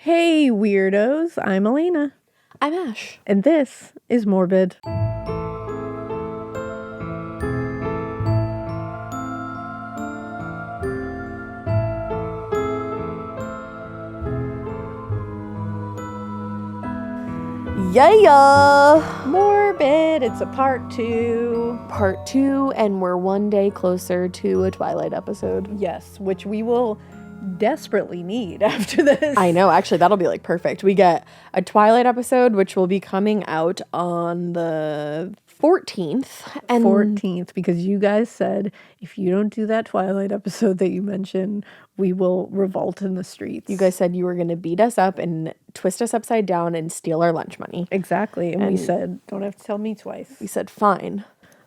Hey, weirdos. I'm Elena. I'm Ash. And this is Morbid. Yeah! Morbid. It's a part 2. Part 2, and we're one day closer to a Twilight episode. Yes, which we will desperately need after this. I know, actually, that'll be like perfect. We get a Twilight episode, which will be coming out on the 14th. And 14th, because you guys said if you don't do that Twilight episode that you mentioned, we will revolt in the streets. You guys said you were going to beat us up and twist us upside down and steal our lunch money. Exactly. And we said, don't have to tell me twice. We said, fine.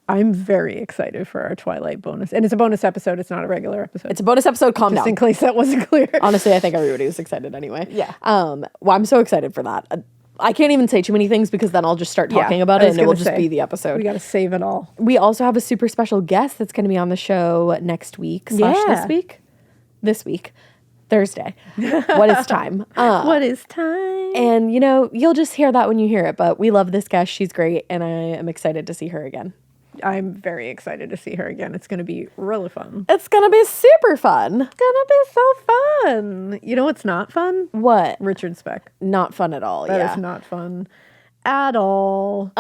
I'm very excited for our Twilight bonus. And it's a bonus episode. It's not a regular episode. It's a bonus episode. Calm down. Just in case that wasn't clear. Honestly, I think everybody was excited anyway. Yeah. Well, I'm so excited for that. I can't even say too many things because then I'll just start talking about it and it will just be the episode. We got to save it all. We also have a super special guest that's going to be on the show next week / this week. This week. Thursday. What is time? What is time? And, you know, you'll just hear that when you hear it. But we love this guest. She's great. And I am excited to see her again. I'm very excited to see her again. It's going to be really fun. It's going to be super fun. It's going to be so fun. You know what's not fun? What? Richard Speck. Not fun at all. That is not fun at all.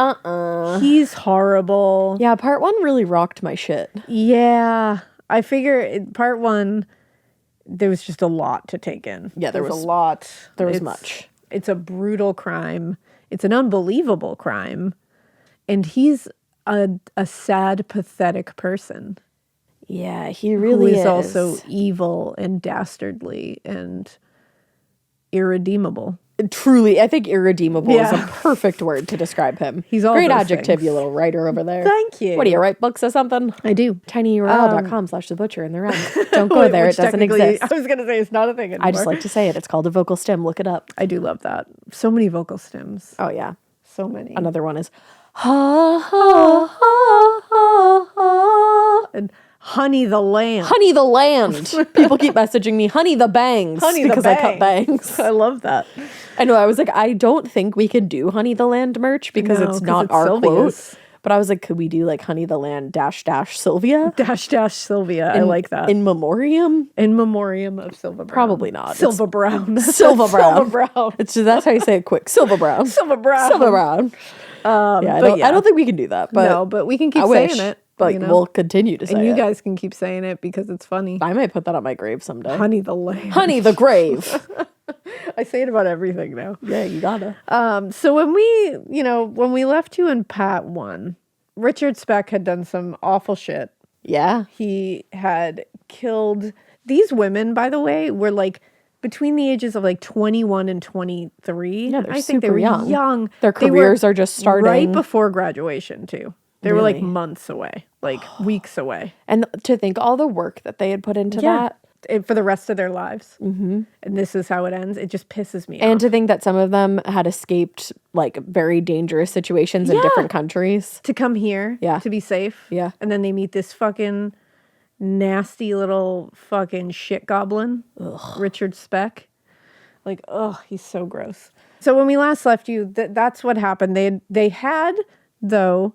He's horrible. Yeah, part 1 really rocked my shit. Yeah. I figure part 1, there was just a lot to take in. Yeah, there was a lot. There was much. It's a brutal crime. It's an unbelievable crime. And he's a sad, pathetic person. Yeah, he really is. Who is also evil and dastardly and irredeemable. Truly, I think irredeemable is a perfect word to describe him. He's all great those adjective, things. You little writer over there. Thank you. What do you write books or something? I do. tinyurl.com/thebutcher in the round. Don't go there. It doesn't exist. I was going to say it's not a thing anymore. I just like to say it. It's called a vocal stem. Look it up. I do love that. So many vocal stems. Oh, yeah. So many. Another one is ha, ha, ha, ha, ha. And Honey the Land. Honey the Land. People keep messaging me, Honey the Bangs. Honey because the I cut bangs. I love that. I know. I was like, I don't think we can do Honey the Land merch because it's not our Sylvia's quote. But I was like, could we do like Honey the Land -- Sylvia? -- Sylvia. I like that. In memoriam? In memoriam of Silva Brown. Probably not. Silva Brown. Silva Brown. Silva Brown. It's just, that's how you say it quick. Silva Brown. Silva Brown. Silva Brown. I don't think we can do that. But no, but we can keep saying it. But we'll continue to say it. And you guys can keep saying it because it's funny. I might put that on my grave someday. Honey the Land. Honey the grave. I say it about everything now. Yeah, you gotta. So when we left you in Part 1, Richard Speck had done some awful shit. Yeah. He had killed these women, by the way, were like between the ages of like 21 and 23. Yeah, they're I think they super were young. Their careers are just starting. Right before graduation, too. They were like Really? months away, like weeks away. And to think all the work that they had put into that. For the rest of their lives. Mm-hmm. And this is how it ends. It just pisses me off. And to think that some of them had escaped like very dangerous situations in different countries. To come here. Yeah. To be safe. Yeah. And then they meet this fucking nasty little fucking shit goblin. Ugh. Richard Speck. Like, he's so gross. So when we last left you, that's what happened. They had, though,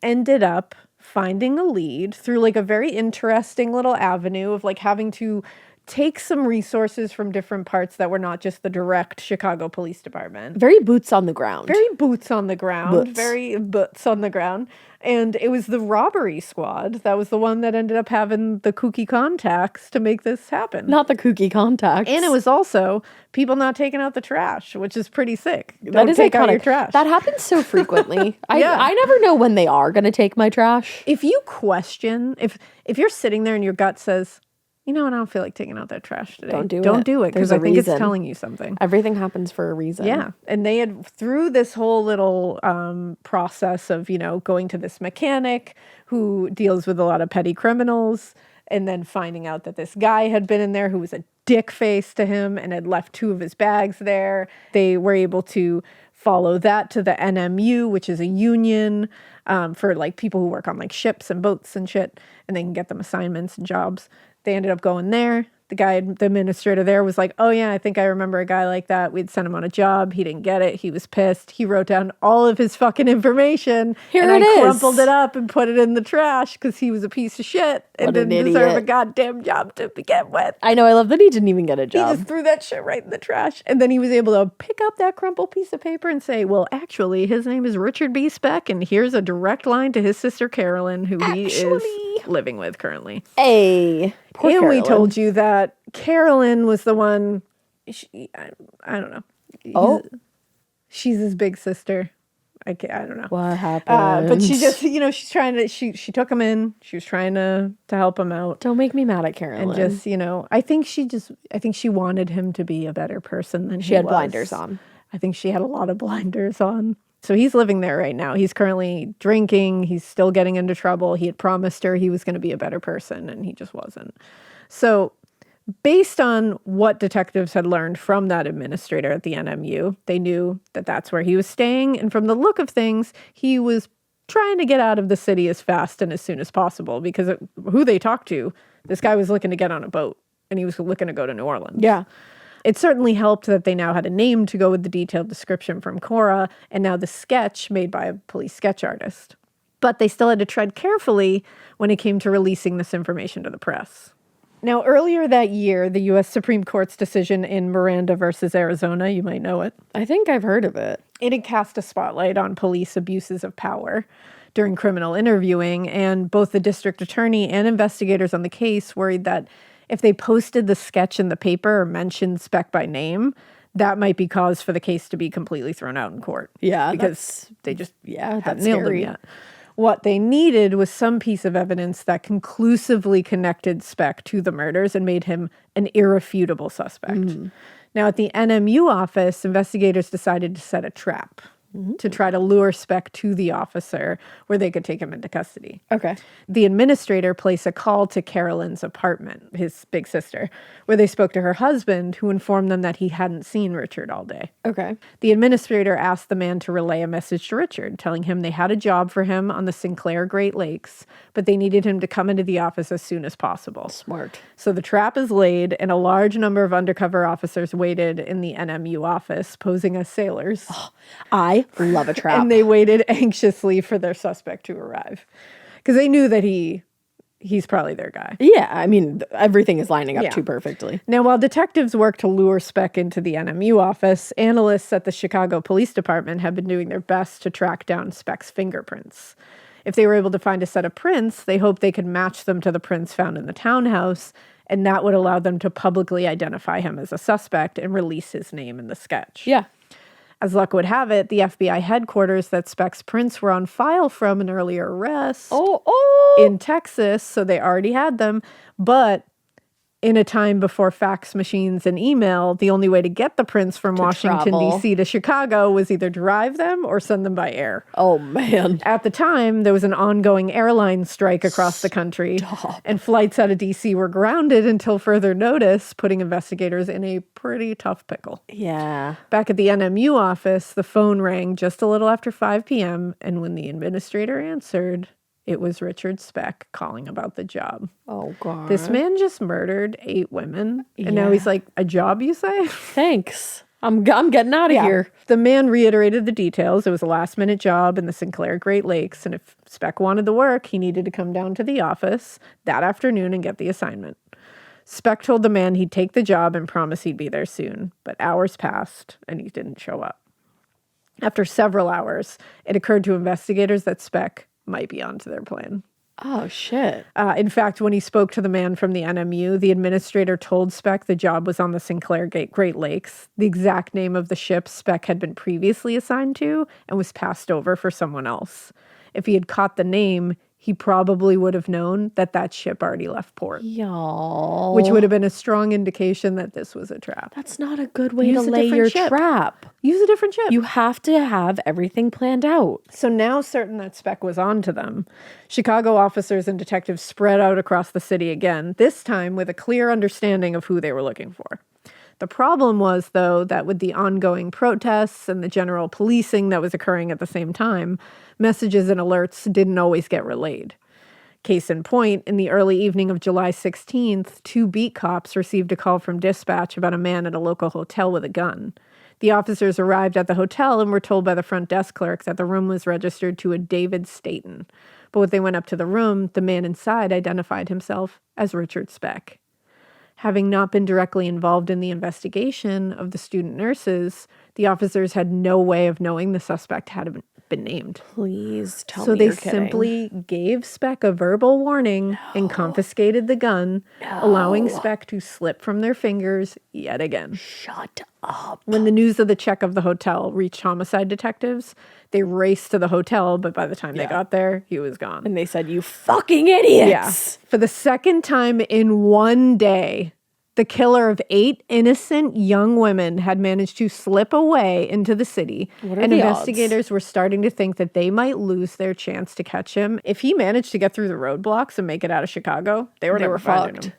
ended up finding a lead through like a very interesting little avenue of like having to take some resources from different parts that were not just the direct Chicago Police Department. Very boots on the ground. Very boots on the ground. Boots. Very boots on the ground. And it was the robbery squad that was the one that ended up having the kooky contacts to make this happen. Not the kooky contacts. And it was also people not taking out the trash, which is pretty sick. That is take out iconic. your trash. That happens so frequently. Yeah. I never know when they are going to take my trash. If you question, if you're sitting there and your gut says, you know what, I don't feel like taking out that trash today. Don't do it. Because There's I a think it's reason. telling you something. Everything happens for a reason. Yeah. And they had, through this whole little process of, going to this mechanic who deals with a lot of petty criminals and then finding out that this guy had been in there who was a dick face to him and had left 2 of his bags there. They were able to follow that to the NMU, which is a union for like people who work on like ships and boats and shit, and they can get them assignments and jobs. They ended up going there. the administrator there was like, oh yeah, I think I remember a guy like that. We'd sent him on a job. He didn't get it. He was pissed. He wrote down all of his fucking information. Here and it I is. crumpled it up and put it in the trash because he was a piece of shit and What an didn't deserve a idiot. goddamn job to begin with. I know. I love that he didn't even get a He job. just threw that shit right in the trash. And then he was able to pick up that crumpled piece of paper and say, well, actually, his name is Richard B. Speck, and here's a direct line to his sister Carolyn, who he is living with currently. Hey. Poor And Carolyn. we told you that Carolyn was the one, I don't know. She's his big sister. I don't know. What happened? But she just, she's trying to, she took him in. She was trying to help him out. Don't make me mad at Carolyn. And just, I think she wanted him to be a better person than She had blinders on. I think she had a lot of blinders on. So he's living there right now. He's currently drinking. He's still getting into trouble. He had promised her he was going to be a better person, and he just wasn't. So based on what detectives had learned from that administrator at the NMU, they knew that that's where he was staying. And from the look of things, he was trying to get out of the city as fast and as soon as possible because who they talked to, this guy was looking to get on a boat, and he was looking to go to New Orleans. Yeah. It certainly helped that they now had a name to go with the detailed description from Cora, and now the sketch made by a police sketch artist. But they still had to tread carefully when it came to releasing this information to the press. Now, earlier that year, the U.S. Supreme Court's decision in Miranda versus Arizona, you might know it. I think I've heard of it. It had cast a spotlight on police abuses of power during criminal interviewing, and both the district attorney and investigators on the case worried that if they posted the sketch in the paper or mentioned Speck by name, that might be cause for the case to be completely thrown out in court. Yeah, because they just hadn't that's nailed him scary. yet. What they needed was some piece of evidence that conclusively connected Speck to the murders and made him an irrefutable suspect. Now, at the NMU office, investigators decided to set a trap to try to lure Speck to the officer where they could take him into custody. Okay. The administrator placed a call to Carolyn's apartment, his big sister, where they spoke to her husband, who informed them that he hadn't seen Richard all day. Okay. The administrator asked the man to relay a message to Richard, telling him they had a job for him on the Sinclair Great Lakes, but they needed him to come into the office as soon as possible. Smart. So the trap is laid, and a large number of undercover officers waited in the NMU office, posing as sailors. I love a trap. And they waited anxiously for their suspect to arrive. Because they knew that he's probably their guy. Yeah, I mean, everything is lining up Yeah. too perfectly. Now, while detectives worked to lure Speck into the NMU office, analysts at the Chicago Police Department have been doing their best to track down Speck's fingerprints. If they were able to find a set of prints, they hoped they could match them to the prints found in the townhouse, and that would allow them to publicly identify him as a suspect and release his name in the sketch. Yeah. As luck would have it, the FBI headquarters that Speck's prints were on file from an earlier arrest in Texas, so they already had them. But in a time before fax machines and email, the only way to get the prints from Washington, travel. D.C. to Chicago was either drive them or send them by air. Oh, man. At the time, there was an ongoing airline strike across the country, and flights out of D.C. were grounded until further notice, putting investigators in a pretty tough pickle. Yeah. Back at the NMU office, the phone rang just a little after 5 p.m., and when the administrator answered, it was Richard Speck calling about the job. Oh, God. This man just murdered 8 women, and now he's like, a job, you say? Thanks. I'm getting out of here. The man reiterated the details. It was a last-minute job in the Sinclair Great Lakes, and if Speck wanted the work, he needed to come down to the office that afternoon and get the assignment. Speck told the man he'd take the job and promise he'd be there soon, but hours passed, and he didn't show up. After several hours, it occurred to investigators that Speck might be onto their plan. Oh, shit. In fact, when he spoke to the man from the NMU, the administrator told Speck the job was on the Sinclair Great Lakes, the exact name of the ship Speck had been previously assigned to and was passed over for someone else. If he had caught the name, he probably would have known that that ship already left port, Y'all. which would have been a strong indication that this was a trap. That's not a good way Use to a lay different your ship. trap. Use a different ship. You have to have everything planned out. So now certain that Speck was on to them, Chicago officers and detectives spread out across the city again, this time with a clear understanding of who they were looking for. The problem was, though, that with the ongoing protests and the general policing that was occurring at the same time, messages and alerts didn't always get relayed. Case in point, in the early evening of July 16th, 2 beat cops received a call from dispatch about a man at a local hotel with a gun. The officers arrived at the hotel and were told by the front desk clerk that the room was registered to a David Staten. But when they went up to the room, the man inside identified himself as Richard Speck. Having not been directly involved in the investigation of the student nurses, the officers had no way of knowing the suspect had been named. Please tell So me they you're kidding. simply gave Speck a verbal warning and confiscated the gun, allowing Speck to slip from their fingers yet again. Shut up. When the news of the check of the hotel reached homicide detectives, they raced to the hotel, but by the time they got there, he was gone. And they said, you fucking idiots. Yeah. For the second time in one day, the killer of 8 innocent young women had managed to slip away into the city, and investigators were starting to think that they might lose their chance to catch him. If he managed to get through the roadblocks and make it out of Chicago, they were never finding him.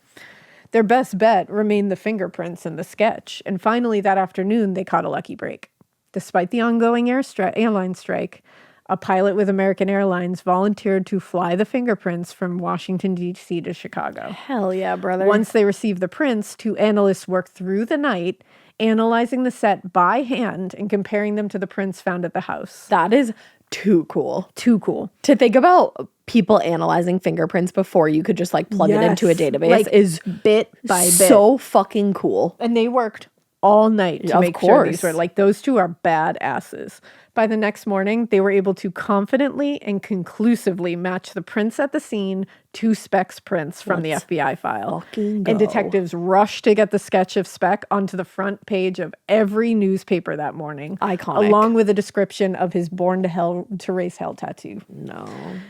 Their best bet remained the fingerprints in the sketch, and finally that afternoon they caught a lucky break. Despite the ongoing airline strike, a pilot with American Airlines volunteered to fly the fingerprints from Washington, D.C. to Chicago. Hell yeah, brother. Once they received the prints, 2 analysts worked through the night, analyzing the set by hand and comparing them to the prints found at the house. That is too cool. Too cool. To think about people analyzing fingerprints before you could just like plug it into a database is bit by bit. So fucking cool. And they worked all night to make sure these were like, those 2 are badasses. By the next morning, they were able to confidently and conclusively match the prints at the scene to Speck's prints from the FBI file. And detectives rushed to get the sketch of Speck onto the front page of every newspaper that morning. Iconic. Along with a description of his Born to Raise Hell tattoo. No.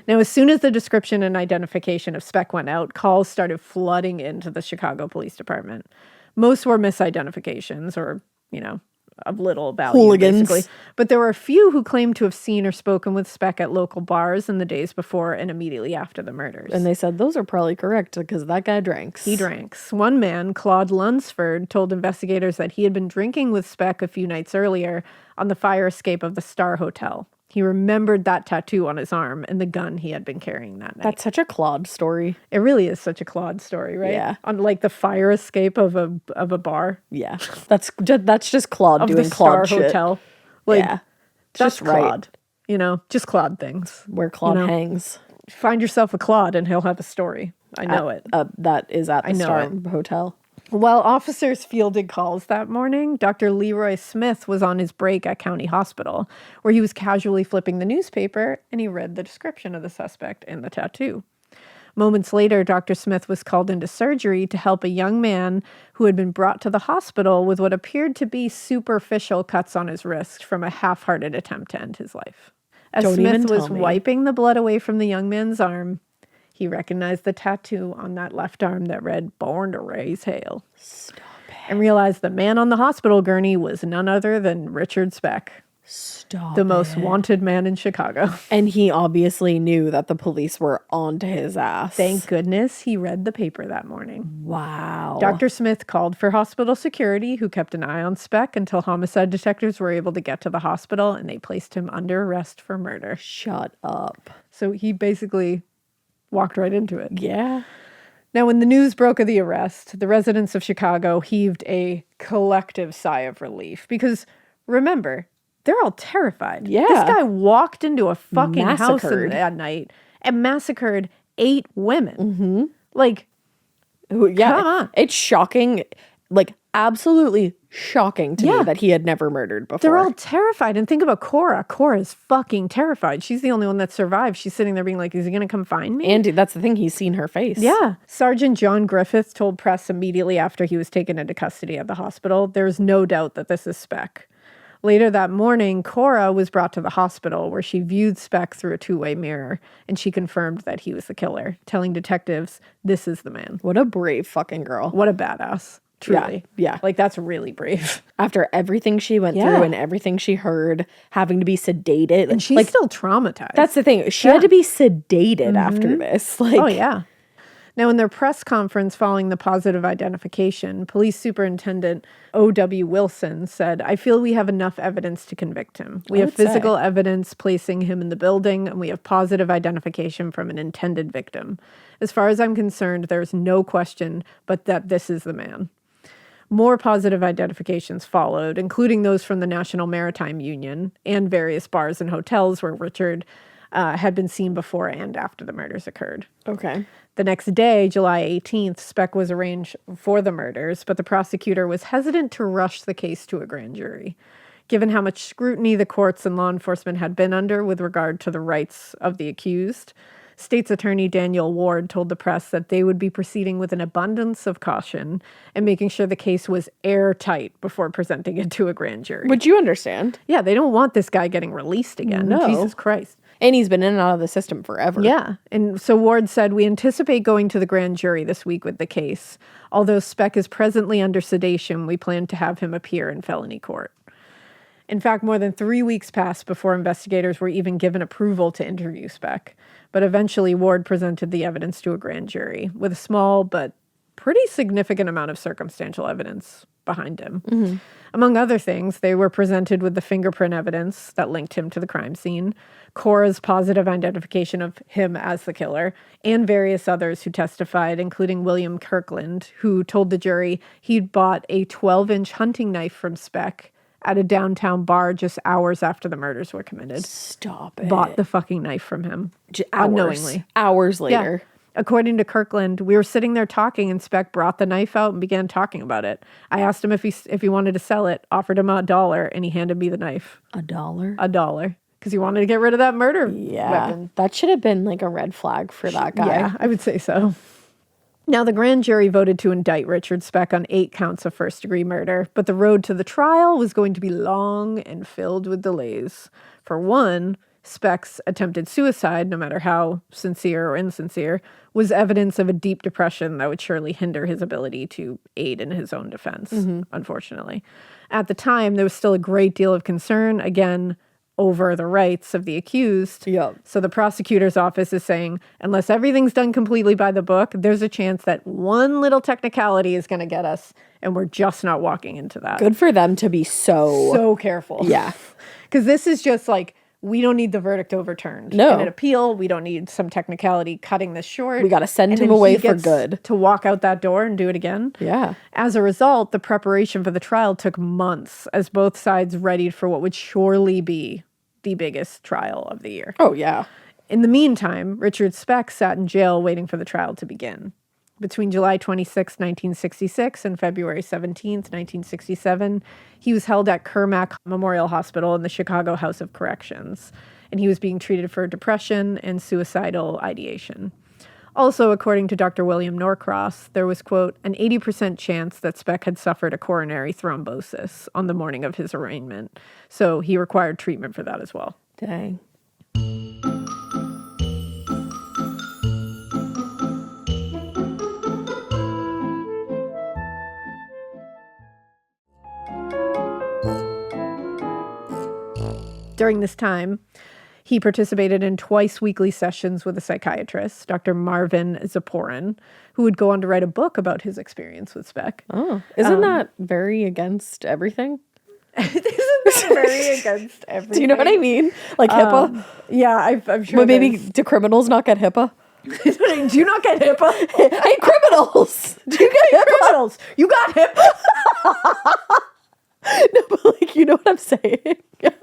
Now, as soon as the description and identification of Speck went out, calls started flooding into the Chicago Police Department. Most were misidentifications or, of little value, hooligans. Basically. But there were a few who claimed to have seen or spoken with Speck at local bars in the days before and immediately after the murders. And they said those are probably correct because that guy drinks. He drinks. One man, Claude Lunsford, told investigators that he had been drinking with Speck a few nights earlier on the fire escape of the Star Hotel. He remembered that tattoo on his arm and the gun he had been carrying that night. That's such a Claude story. It really is such a Claude story, right? Yeah. On like the fire escape of a bar. Yeah. That's just Claude of doing the Claude Star shit. Hotel. Like, yeah. That's just Claude. Just Claude things. Where Claude hangs. Find yourself a Claude and he'll have a story. I know it. That is at the Star Hotel. While officers fielded calls that morning, Dr. Leroy Smith was on his break at County Hospital, where he was casually flipping the newspaper, and he read the description of the suspect and the tattoo. Moments later, Dr. Smith was called into surgery to help a young man who had been brought to the hospital with what appeared to be superficial cuts on his wrist from a half-hearted attempt to end his life. As Smith was wiping the blood away from the young man's arm, he recognized the tattoo on that left arm that read, Born to Raise Hell. Stop it. And realized the man on the hospital gurney was none other than Richard Speck. Stop the most wanted man in Chicago. And he obviously knew that the police were onto his ass. Thank goodness he read the paper that morning. Wow. Dr. Smith called for hospital security, who kept an eye on Speck until homicide detectives were able to get to the hospital, and they placed him under arrest for murder. Shut up. So he basically walked right into it. Yeah. Now, when the news broke of the arrest, the residents of Chicago heaved a collective sigh of relief because, remember, they're all terrified. Yeah. This guy walked into a fucking house that night and massacred 8 women. Mm-hmm. Like, yeah, come on. It's shocking, like absolutely shocking to me that he had never murdered before. They're all terrified. And think about Cora. Cora's fucking terrified. She's the only one that survived. She's sitting there being like, is he going to come find me? And that's the thing. He's seen her face. Yeah. Sergeant John Griffith told press immediately after he was taken into custody at the hospital, there's no doubt that this is Speck. Later that morning, Cora was brought to the hospital where she viewed Speck through a 2-way mirror, and she confirmed that he was the killer, telling detectives, this is the man. What a brave fucking girl. What a badass. Truly. Yeah. Like, that's really brave. After everything she went through and everything she heard, having to be sedated. And she's still traumatized. That's the thing. She had to be sedated after this. Like, oh, yeah. Now, in their press conference following the positive identification, Police Superintendent O.W. Wilson said, "I feel we have enough evidence to convict him. We have physical evidence placing him in the building, and we have positive identification from an intended victim. As far as I'm concerned, there's no question but that this is the man." More positive identifications followed, including those from the National Maritime Union and various bars and hotels where Richard had been seen before and after the murders occurred. Okay. The next day, July 18th, Speck was arraigned for the murders, but the prosecutor was hesitant to rush the case to a grand jury. Given how much scrutiny the courts and law enforcement had been under with regard to the rights of the accused, State's Attorney Daniel Ward told the press that they would be proceeding with an abundance of caution and making sure the case was airtight before presenting it to a grand jury. Would you understand? Yeah, they don't want this guy getting released again. No. Jesus Christ. And he's been in and out of the system forever. Yeah. And so Ward said, "We anticipate going to the grand jury this week with the case. Although Speck is presently under sedation, we plan to have him appear in felony court." In fact, more than 3 weeks passed before investigators were even given approval to interview Speck. But eventually, Ward presented the evidence to a grand jury with a small but pretty significant amount of circumstantial evidence behind him. Mm-hmm. Among other things, they were presented with the fingerprint evidence that linked him to the crime scene, Cora's positive identification of him as the killer, and various others who testified, including William Kirkland, who told the jury he'd bought a 12-inch hunting knife from Speck at a downtown bar just hours after the murders were committed. Stop it. Bought the fucking knife from him. Unknowingly. Hours later. Yeah. According to Kirkland, "We were sitting there talking and Speck brought the knife out and began talking about it. I asked him if he wanted to sell it, offered him $1, and he handed me the knife." $1? $1. Because he wanted to get rid of that murder weapon. That should have been like a red flag for that guy. Yeah, I would say so. Now, the grand jury voted to indict Richard Speck on 8 counts of first-degree murder, but the road to the trial was going to be long and filled with delays. For one, Speck's attempted suicide, no matter how sincere or insincere, was evidence of a deep depression that would surely hinder his ability to aid in his own defense, unfortunately. At the time, there was still a great deal of concern, again, over the rights of the accused. Yep. So the prosecutor's office is saying, unless everything's done completely by the book, there's a chance that one little technicality is going to get us, and we're just not walking into that. Good for them to be so careful. Yeah. Because this is just like, we don't need the verdict overturned. No. In an appeal, we don't need some technicality cutting this short. We got to send him away for good. To walk out that door and do it again. Yeah. As a result, the preparation for the trial took months as both sides readied for what would surely be the biggest trial of the year. Oh, yeah. In the meantime, Richard Speck sat in jail waiting for the trial to begin. Between July 26, 1966 and February 17, 1967, he was held at Kermack Memorial Hospital in the Chicago House of Corrections, and he was being treated for depression and suicidal ideation. Also, according to Dr. William Norcross, there was, quote, an 80% chance that Speck had suffered a coronary thrombosis on the morning of his arraignment, so he required treatment for that as well. Dang. During this time, he participated in twice weekly sessions with a psychiatrist, Dr. Marvin Zaporin, who would go on to write a book about his experience with Speck. Oh, isn't that very against everything? Isn't that very against everything? Do you know what I mean? Like HIPAA? Yeah, I'm sure. But maybe do criminals not get HIPAA? Do you not get HIPAA? Hey, criminals! Do you get HIPAA? Criminals, you got HIPAA? No, but like, you know what I'm saying? Because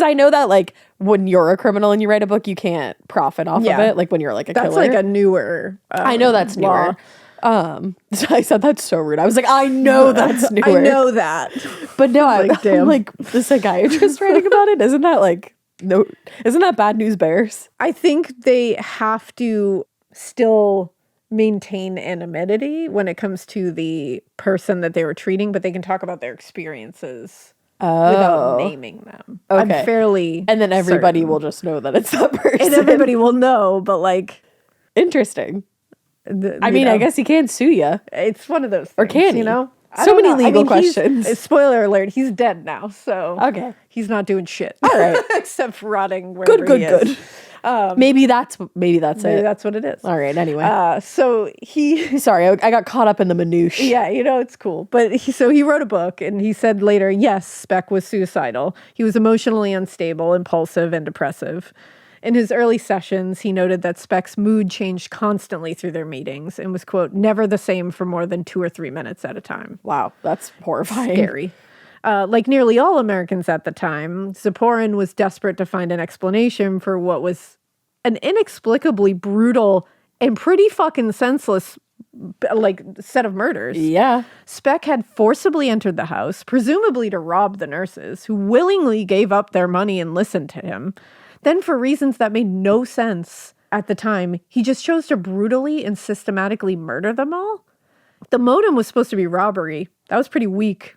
I know that like when you're a criminal and you write a book, you can't profit off of it. Like when you're like a killer. That's like a newer I know that's law. newer. So I said that's so rude. I was like, I know that's newer. I know that. But no, damn. I'm like the psychiatrist writing about it. Isn't that like, no, isn't that bad news bears? I think they have to still maintain anonymity when it comes to the person that they were treating, but they can talk about their experiences without naming them. Okay. I'm fairly And then everybody certain. will just know that it's that person. And everybody will know, but like... Interesting. I mean, I guess he can't sue you. It's one of those things, Or can he? you know? So many legal questions. Spoiler alert, he's dead now, so Okay. he's not doing shit. All right. Except rotting wherever he is. Good. Maybe that's it. Maybe that's what it is. All right. Anyway, so he sorry, I got caught up in the minutiae. Yeah, it's cool. But he wrote a book, and he said later, yes, Speck was suicidal. He was emotionally unstable, impulsive, and depressive. In his early sessions, he noted that Speck's mood changed constantly through their meetings and was, quote, never the same for more than 2 or 3 minutes at a time. Wow, that's horrifying. Scary. Like nearly all Americans at the time, Ziporyn was desperate to find an explanation for what was an inexplicably brutal and pretty fucking senseless set of murders. Yeah. Speck had forcibly entered the house, presumably to rob the nurses, who willingly gave up their money and listened to him. Then, for reasons that made no sense at the time, he just chose to brutally and systematically murder them all. The motive was supposed to be robbery. That was pretty weak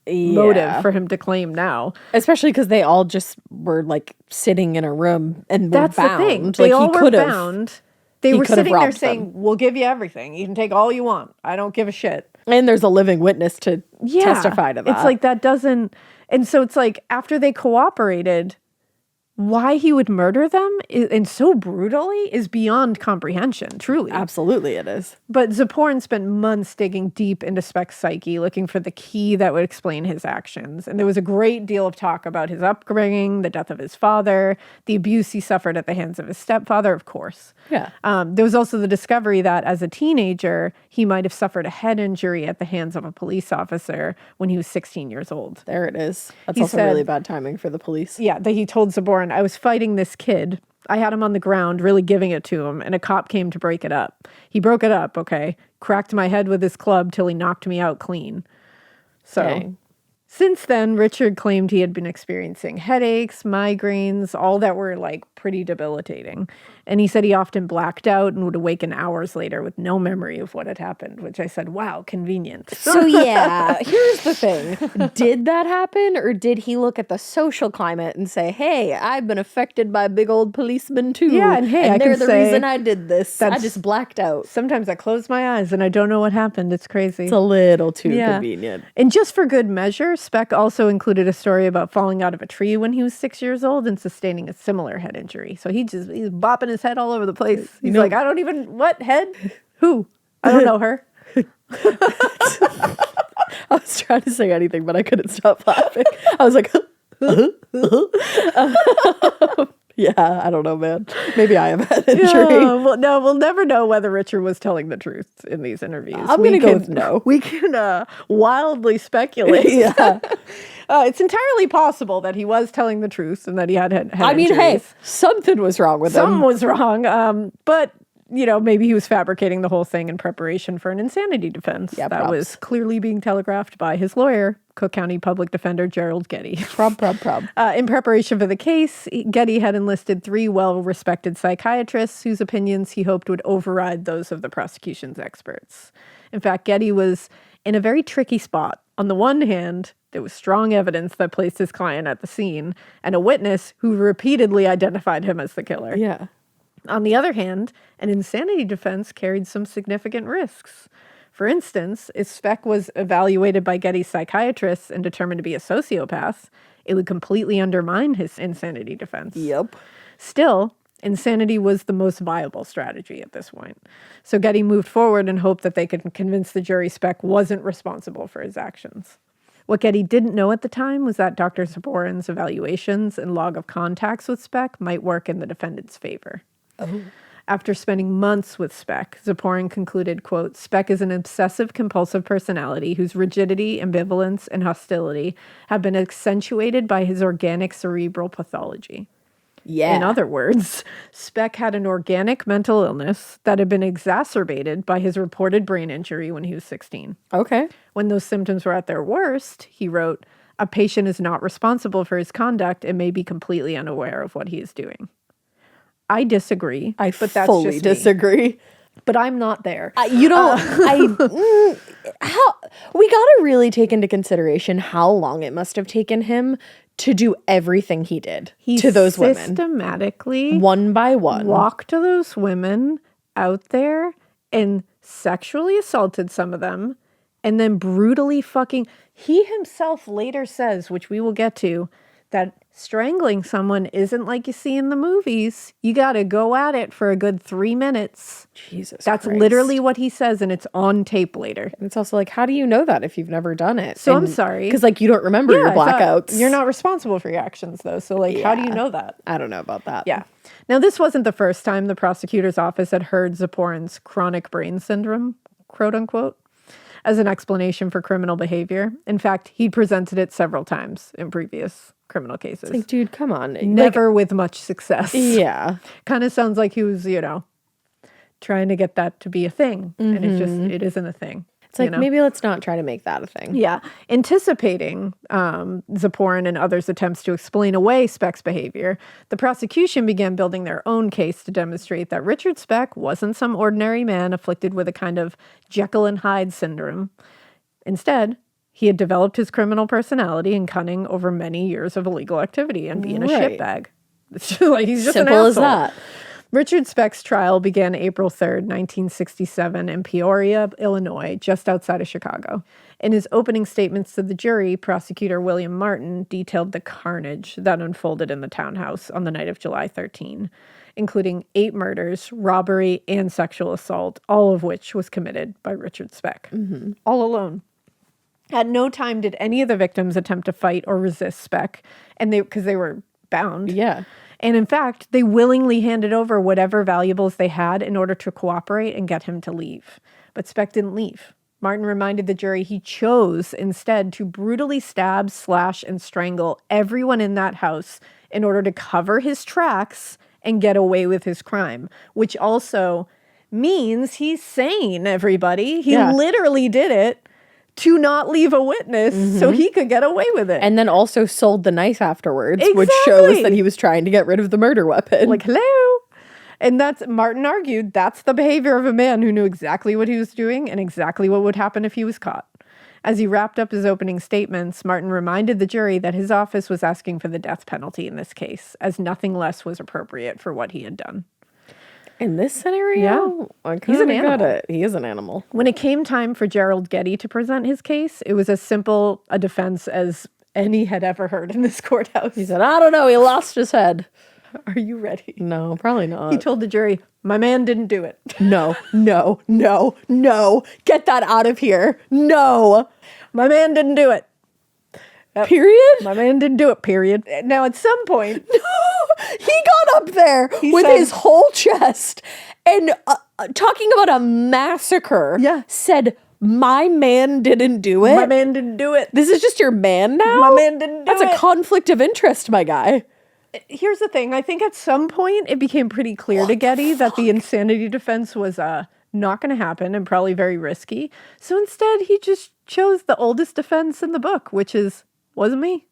motive for him to claim now. Especially because they all just were sitting in a room and That's were bound. The thing. They all were bound. They were sitting there saying, we'll give you everything. You can take all you want. I don't give a shit. And there's a living witness to testify to that. It's that doesn't... And so it's after they cooperated, why he would murder them and so brutally is beyond comprehension, truly. Absolutely it is. But Ziporyn spent months digging deep into Speck's psyche, looking for the key that would explain his actions. And there was a great deal of talk about his upbringing, the death of his father, the abuse he suffered at the hands of his stepfather, of course. Yeah. There was also the discovery that as a teenager, he might have suffered a head injury at the hands of a police officer when he was 16 years old. There it is. That's also really bad timing for the police. Yeah, that he told Ziporyn, I was fighting this kid. I had him on the ground, really giving it to him, and a cop came to break it up. He broke it up, okay? Cracked my head with his club till he knocked me out clean. So... Dang. Since then, Richard claimed he had been experiencing headaches, migraines, all that were pretty debilitating. And he said he often blacked out and would awaken hours later with no memory of what had happened, which I said, wow, convenient. So yeah, here's the thing. Did that happen, or did he look at the social climate and say, hey, I've been affected by big old policemen too. Yeah, and hey, they're the reason I did this. I just blacked out. Sometimes I close my eyes and I don't know what happened. It's crazy. It's a little too convenient. And just for good measure, Speck also included a story about falling out of a tree when he was 6 years old and sustaining a similar head injury. So he's bopping his head all over the place. He's like, I don't even, what, head? Who? I don't know her. I was trying to say anything, but I couldn't stop laughing. I was like, yeah, I don't know, man. Maybe I have a head injury. Well, no, we'll never know whether Richard was telling the truth in these interviews. I'm going to go with no. We can wildly speculate. Yeah. It's entirely possible that he was telling the truth and that he had head injuries. Hey, something was wrong with him. Something was wrong. But, maybe he was fabricating the whole thing in preparation for an insanity defense. Yeah, that was clearly being telegraphed by his lawyer, Cook County Public Defender Gerald Getty. Prob. In preparation for the case, Getty had enlisted 3 well-respected psychiatrists whose opinions he hoped would override those of the prosecution's experts. In fact, Getty was in a very tricky spot. On the one hand, there was strong evidence that placed his client at the scene, and a witness who repeatedly identified him as the killer. Yeah. On the other hand, an insanity defense carried some significant risks. For instance, if Speck was evaluated by Getty's psychiatrists and determined to be a sociopath, it would completely undermine his insanity defense. Yep. Still, insanity was the most viable strategy at this point. So Getty moved forward and hoped that they could convince the jury Speck wasn't responsible for his actions. What Getty didn't know at the time was that Dr. Ziporyn's evaluations and log of contacts with Speck might work in the defendant's favor. Oh. After spending months with Speck, Ziporyn concluded, quote, Speck is an obsessive-compulsive personality whose rigidity, ambivalence, and hostility have been accentuated by his organic cerebral pathology. Yeah. In other words, Speck had an organic mental illness that had been exacerbated by his reported brain injury when he was 16. Okay. When those symptoms were at their worst, he wrote, a patient is not responsible for his conduct and may be completely unaware of what he is doing. I disagree. But that's fully just disagree. But I'm not there. How we gotta really take into consideration how long it must have taken him to do everything he did to those women. Systematically, one by one, walked to those women out there and sexually assaulted some of them, and then brutally fucking. He himself later says, which we will get to, that strangling someone isn't like you see in the movies. You got to go at it for a good 3 minutes. Jesus That's Christ. literally what he says, and it's on tape later. And it's also like, how do you know that if you've never done it? So I'm sorry. Because, like, you don't remember your I thought, blackouts. you're not responsible for your actions, though. So, like, how do you know that? I don't know about that. Yeah. Now, this wasn't the first time the prosecutor's office had heard Ziporin's chronic brain syndrome, quote unquote, as an explanation for criminal behavior. In fact, he presented it several times in previous criminal cases. Like, dude, come on. Never with much success. Yeah. Kind of sounds like he was, trying to get that to be a thing. And it isn't a thing. It's like, maybe let's not try to make that a thing. Yeah. Anticipating Ziporin and others' attempts to explain away Speck's behavior, the prosecution began building their own case to demonstrate that Richard Speck wasn't some ordinary man afflicted with a kind of Jekyll and Hyde syndrome. Instead, he had developed his criminal personality and cunning over many years of illegal activity and being a shitbag. Like, he's just Simple an asshole. as that. Richard Speck's trial began April 3rd, 1967 in Peoria, Illinois, just outside of Chicago. In his opening statements to the jury, prosecutor William Martin detailed the carnage that unfolded in the townhouse on the night of July 13, including 8 murders, robbery, and sexual assault, all of which was committed by Richard Speck, all alone. At no time did any of the victims attempt to fight or resist Speck, and because they were bound. Yeah. And in fact, they willingly handed over whatever valuables they had in order to cooperate and get him to leave. But Speck didn't leave. Martin reminded the jury he chose instead to brutally stab, slash, and strangle everyone in that house in order to cover his tracks and get away with his crime, which also means he's sane, everybody. He literally did it to not leave a witness so he could get away with it. And then also sold the knife afterwards, which Exactly. shows that he was trying to get rid of the murder weapon. Like, hello. And Martin argued, that's the behavior of a man who knew exactly what he was doing and exactly what would happen if he was caught. As he wrapped up his opening statements, Martin reminded the jury that his office was asking for the death penalty in this case, as nothing less was appropriate for what he had done. In this scenario, He's an animal. Got it. He is an animal. When it came time for Gerald Getty to present his case, it was as simple a defense as any had ever heard in this courthouse. He said, I don't know, he lost his head. Are you ready? No, probably not. He told the jury, my man didn't do it. No. Get that out of here. No. My man didn't do it. Period? My man didn't do it, period. Now, at some point... He got up there with his whole chest and talking about a massacre. Yeah. Said, my man didn't do it. My man didn't do it. This is just your man now? My man didn't do it. That's a conflict of interest, my guy. Here's the thing. I think at some point it became pretty clear to Getty that the insanity defense was not going to happen and probably very risky. So instead, he just chose the oldest defense in the book, which is, wasn't me.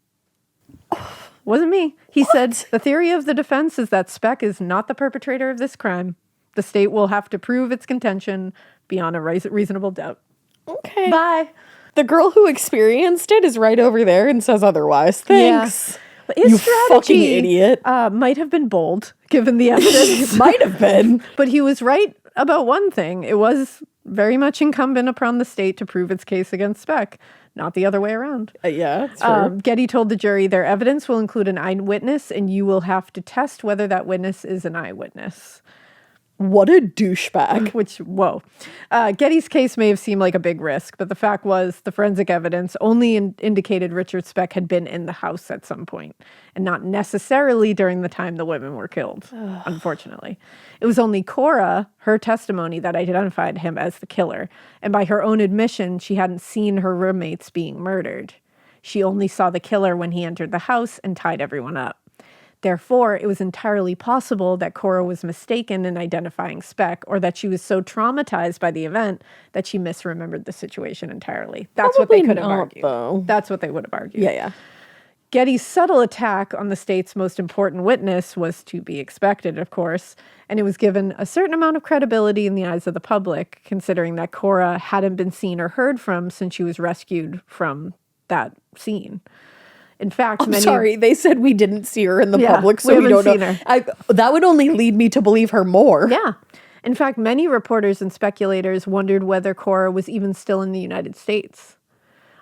Wasn't me. He said, the theory of the defense is that Speck is not the perpetrator of this crime. The state will have to prove its contention beyond a reasonable doubt. Okay. Bye. The girl who experienced it is right over there and says otherwise. Thanks. Yeah. But his you strategy fucking idiot. Might have been bold, given the evidence. Might have been. But he was right about one thing. It was very much incumbent upon the state to prove its case against Speck, not the other way around. Yeah, that's true. Getty told the jury their evidence will include an eyewitness, and you will have to test whether that witness is an eyewitness. What a douchebag. Which, whoa. Getty's case may have seemed like a big risk, but the fact was the forensic evidence only indicated Richard Speck had been in the house at some point, and not necessarily during the time the women were killed, unfortunately. It was only Cora, her testimony, that identified him as the killer, and by her own admission, she hadn't seen her roommates being murdered. She only saw the killer when he entered the house and tied everyone up. Therefore, it was entirely possible that Cora was mistaken in identifying Speck, or that she was so traumatized by the event that she misremembered the situation entirely. That's what they could have argued. Though. That's what they would have argued. Yeah. Getty's subtle attack on the state's most important witness was to be expected, of course, and it was given a certain amount of credibility in the eyes of the public, considering that Cora hadn't been seen or heard from since she was rescued from that scene. In fact, they said we didn't see her in the public, so we don't seen know. her. That would only lead me to believe her more. Yeah. In fact, many reporters and speculators wondered whether Cora was even still in the United States.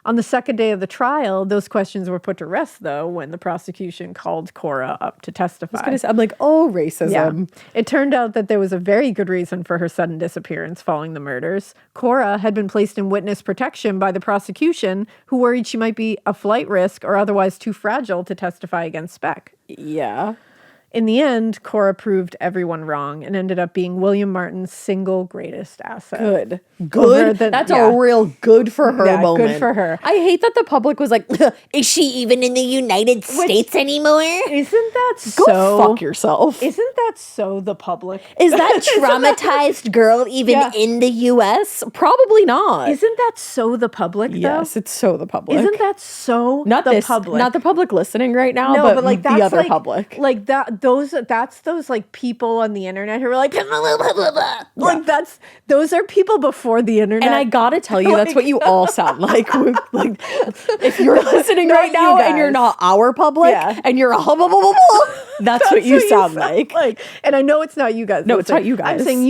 On the second day of the trial, those questions were put to rest, though, when the prosecution called Cora up to testify. I'm like, oh, racism. Yeah. It turned out that there was a very good reason for her sudden disappearance following the murders. Cora had been placed in witness protection by the prosecution, who worried she might be a flight risk or otherwise too fragile to testify against Speck. Yeah. In the end, Cora proved everyone wrong and ended up being William Martin's single greatest asset. Good. That's a real good for her moment. Good for her. I hate that the public was like, is she even in the United States anymore? Isn't that Go fuck yourself. Isn't that so the public? Is that traumatized girl even in the U.S.? Probably not. Isn't that so the public, though? Yes, it's so the public. Isn't that so not the public? Not the public listening right now, no, but like the other public. Like that's those like people on the internet who are like, like those are people before the internet. And I gotta tell you, that's what you all sound like. Like if you're listening right now and you're not our public and you're a that's what you sound like. And I know it's not you guys. No, it's not you guys. I'm saying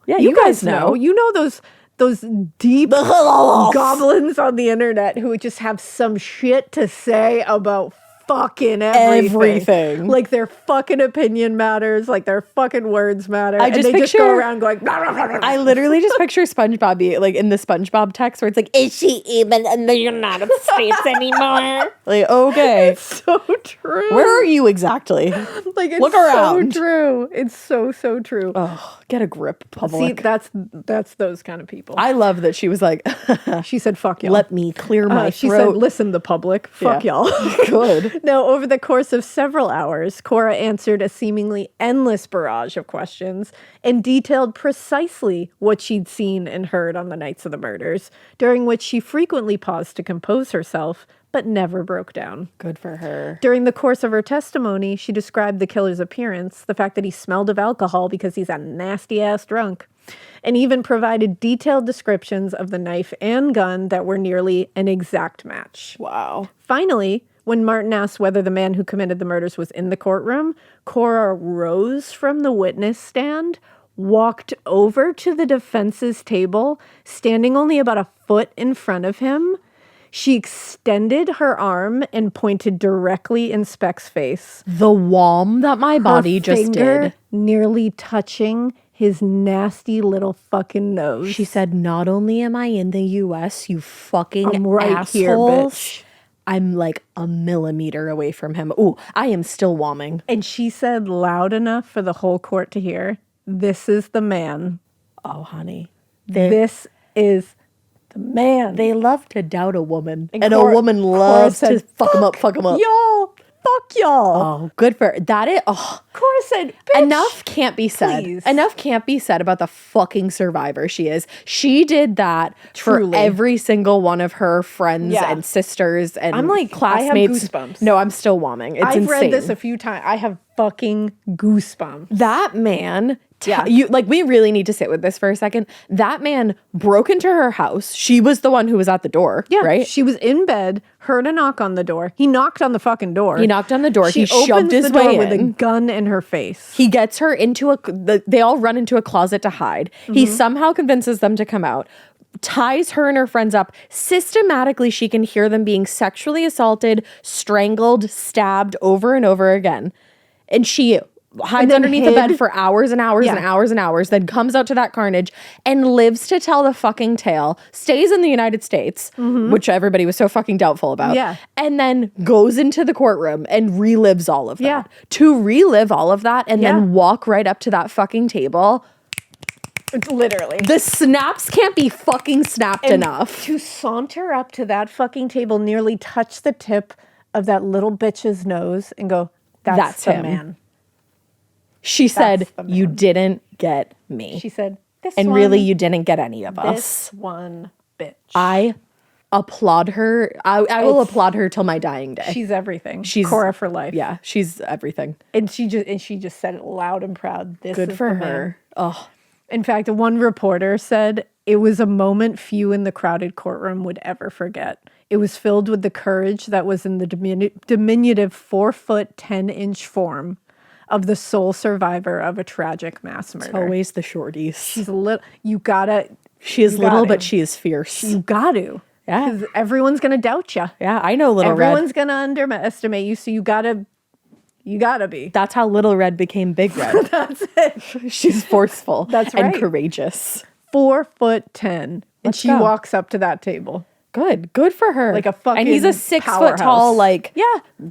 Yeah, you guys know. You know those deep goblins on the internet who just have some shit to say about fucking everything. Like their fucking opinion matters, like their fucking words matter. They just go around going I literally just picture SpongeBob like in the SpongeBob text where it's like, is she even in the United States anymore? Like, okay. It's so true. Where are you exactly? Like it's Look around. So true. It's so true. Oh, get a grip, public. See, that's those kind of people. I love that she was like she said fuck y'all. Let me clear my she throat. said, listen, the public, fuck y'all. Good. Now, over the course of several hours, Cora answered a seemingly endless barrage of questions and detailed precisely what she'd seen and heard on the nights of the murders, during which she frequently paused to compose herself, but never broke down. Good for her. During the course of her testimony, she described the killer's appearance, the fact that he smelled of alcohol because he's a nasty-ass drunk, and even provided detailed descriptions of the knife and gun that were nearly an exact match. Wow. Finally, when Martin asked whether the man who committed the murders was in the courtroom, Cora rose from the witness stand, walked over to the defense's table, standing only about a foot in front of him. She extended her arm and pointed directly in Speck's face. The wham that my body just did. Nearly touching his nasty little fucking nose. She said, not only am I in the U.S., you fucking I'm right assholes. here, bitch. I'm like a millimeter away from him. Ooh, I am still whomming. And she said loud enough for the whole court to hear, this is the man. Oh, honey. This is the man. They love to doubt a woman. And Cora, a woman loves to fuck him up. Y'all. Fuck y'all. Oh, good for her. That is, Cora said, bitch, enough can't be said. Please. Enough can't be said about the fucking survivor she is. She did that Truly. for every single one of her friends and sisters and I'm like, classmates. I have goosebumps. No, I'm still whomming. It's I've insane. read this a few times. I have fucking goosebumps. That man, we really need to sit with this for a second. That man broke into her house. She was the one who was at the door, right? She was in bed, heard a knock on the door. He knocked on the fucking door. He knocked on the door. He shoved opens his the door way with a in. gun in her face. He gets her into they all run into a closet to hide. He somehow convinces them to come out, ties her and her friends up. Systematically, she can hear them being sexually assaulted, strangled, stabbed over and over again. And she hides underneath the bed for hours and hours and hours and hours, then comes out to that carnage and lives to tell the fucking tale, stays in the United States, which everybody was so fucking doubtful about, and then goes into the courtroom and relives all of that. To relive all of that and then walk right up to that fucking table. Literally. The snaps can't be fucking snapped enough. To saunter up to that fucking table, nearly touch the tip of that little bitch's nose and go, that's the him. man. She said, you didn't get me. She said, really, you didn't get any of us. This one bitch. I applaud her. I will applaud her till my dying day. She's everything. She's Cora for life. Yeah, she's everything. And she just said it loud and proud. This Good is for the her. man. Oh. In fact, one reporter said it was a moment few in the crowded courtroom would ever forget. It was filled with the courage that was in the diminutive 4-foot 10-inch form of the sole survivor of a tragic mass murder. It's always the shorties. She's a little. You gotta. She is little, but she is fierce. You got to. Yeah. Because everyone's going to doubt you. Yeah, I know Little Red. Everyone's going to underestimate you, so you gotta be. That's how Little Red became Big Red. That's it. She's forceful. That's and right. courageous. 4'10", and Let's she go. walks up to that table. Good for her. Like a fucking And he's a 6 foot powerhouse. tall, like Yeah,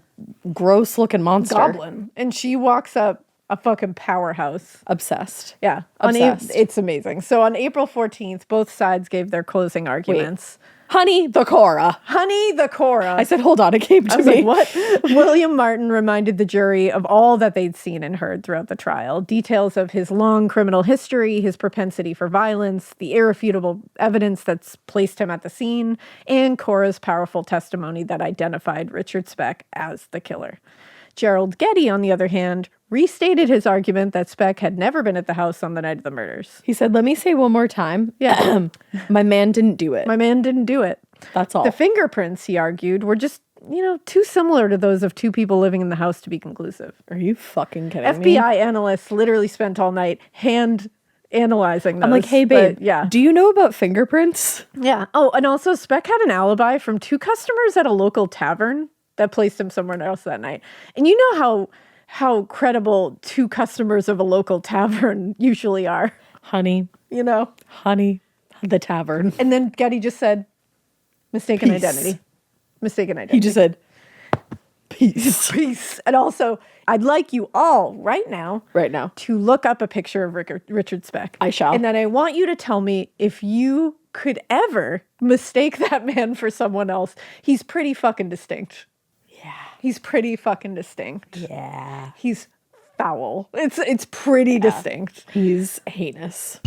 gross looking monster. goblin. And she walks up a fucking powerhouse. Obsessed. Yeah. Obsessed. It's amazing. So on April 14th, both sides gave their closing arguments. Honey, the Cora. Honey, the Cora. I said, hold on, it came to I was me. like, what? William Martin reminded the jury of all that they'd seen and heard throughout the trial. Details of his long criminal history, his propensity for violence, the irrefutable evidence that's placed him at the scene, and Cora's powerful testimony that identified Richard Speck as the killer. Gerald Getty, on the other hand, restated his argument that Speck had never been at the house on the night of the murders. He said, let me say one more time. Yeah. My man didn't do it. My man didn't do it. That's all. The fingerprints, he argued, were just, too similar to those of two people living in the house to be conclusive. Are you fucking kidding me? FBI analysts literally spent all night hand analyzing those. I'm like, hey, babe, yeah. do you know about fingerprints? Yeah. Oh, and also Speck had an alibi from two customers at a local tavern that placed him somewhere else that night. And you know how credible two customers of a local tavern usually are, Honey, honey, the tavern. And then Getty just said, mistaken Peace. identity. Mistaken identity. He just said, peace. Peace. And also, I'd like you all right now to look up a picture of Richard Speck. I shall. And then I want you to tell me if you could ever mistake that man for someone else. He's pretty fucking distinct. Yeah. He's pretty fucking distinct. Yeah. He's foul. It's pretty distinct. He's heinous.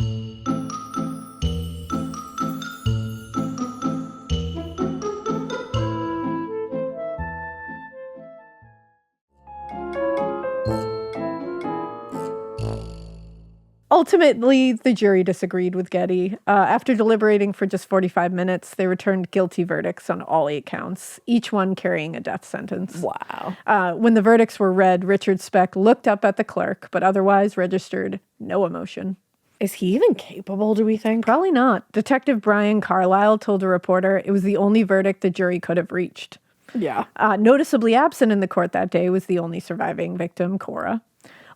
Ultimately, the jury disagreed with Getty. After deliberating for just 45 minutes, they returned guilty verdicts on all 8 counts, each one carrying a death sentence. Wow. When the verdicts were read, Richard Speck looked up at the clerk, but otherwise registered no emotion. Is he even capable, do we think? Probably not. Detective Brian Carlisle told a reporter it was the only verdict the jury could have reached. Yeah. Noticeably absent in the court that day was the only surviving victim, Cora.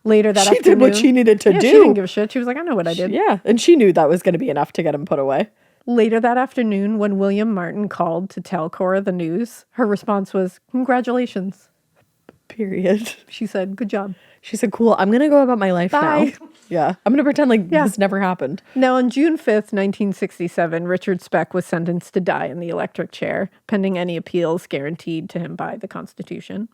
Later that She afternoon, did what she needed to do. She didn't give a shit. She was like, I know what I did. Yeah, and she knew that was going to be enough to get him put away. Later that afternoon, when William Martin called to tell Cora the news, her response was, congratulations. Period. She said, good job. She said, cool, I'm going to go about my life Bye. now. Yeah, I'm going to pretend like this never happened. Now, on June 5th, 1967, Richard Speck was sentenced to die in the electric chair, pending any appeals guaranteed to him by the Constitution.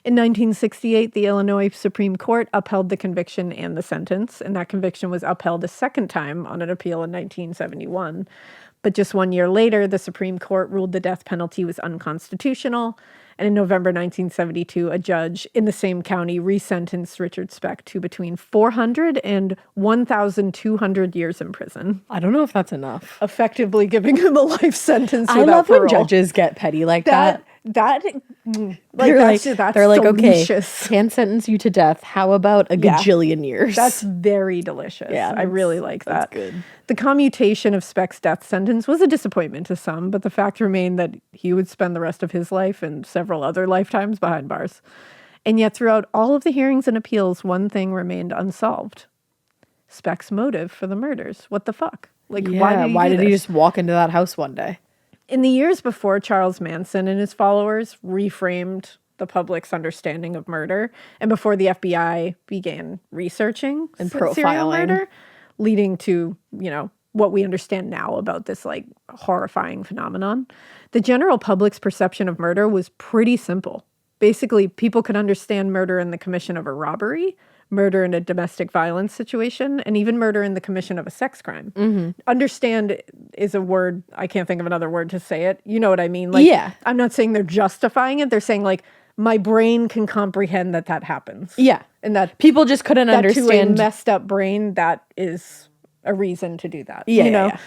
In 1968, the Illinois Supreme Court upheld the conviction and the sentence, and that conviction was upheld a second time on an appeal in 1971. But just 1 year later, the Supreme Court ruled the death penalty was unconstitutional, and in November 1972, a judge in the same county resentenced Richard Speck to between 400 and 1,200 years in prison, I don't know if that's enough. effectively giving him a life sentence I without love when parole. judges get petty like that. That's They're like, okay, delicious. can't sentence you to death. How about a gajillion years? That's very delicious. Yeah, I really like that. that's good. The commutation of Speck's death sentence was a disappointment to some, but the fact remained that he would spend the rest of his life and several other lifetimes behind bars. And yet throughout all of the hearings and appeals, one thing remained unsolved. Speck's motive for the murders. What the fuck? Like, why did he just walk into that house one day? In the years before, Charles Manson and his followers reframed the public's understanding of murder, and before the FBI began researching And serial profiling. murder, leading to, what we understand now about this like horrifying phenomenon. The general public's perception of murder was pretty simple. Basically, people could understand murder in the commission of a robbery, murder in a domestic violence situation, and even murder in the commission of a sex crime. Mm-hmm. Understand is a word, I can't think of another word to say it. You know what I mean? Like, Yeah. I'm not saying they're justifying it. They're saying, like, my brain can comprehend that happens. Yeah. And that People just couldn't to a understand. messed up brain, that is a reason to do that. Yeah.